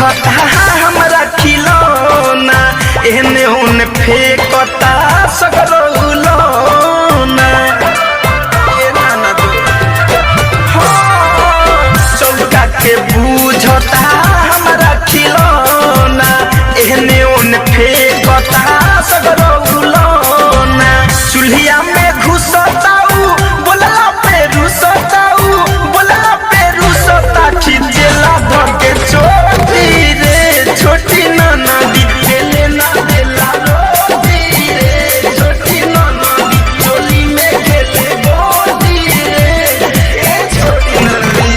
बुझता हमरा खिलौना एहने ओने फेंकता सगरो लौना चौका के बुझता हमरा खिलौना एहने ओने फेंकता सगरो लौना चूल्हिया में घुसता बोलला पे रुसता बोलला पे रुसता खिचेला धके छोटी रे छोटी नाना दिले ना देला रोटी रे छोटी नाना चोली में खेले गोदी रे ए छोटी नाना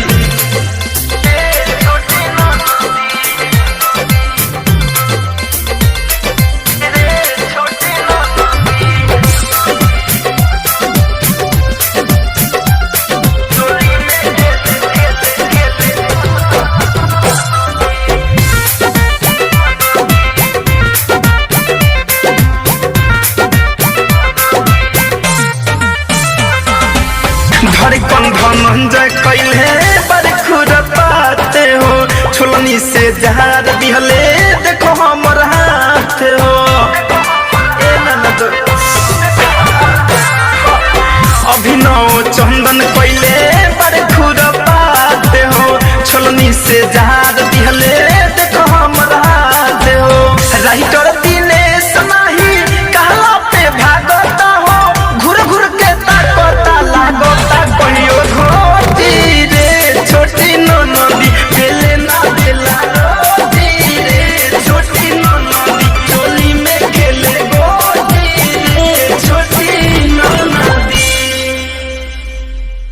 धड़कन धनंजय कैले बड़ खुरपाते हो छोलनी से जहार दिहले देखो हमर हाथ हो ए ननद अभिनव चंदन कैले बड़ खुरपाते हो छोलनी से जहार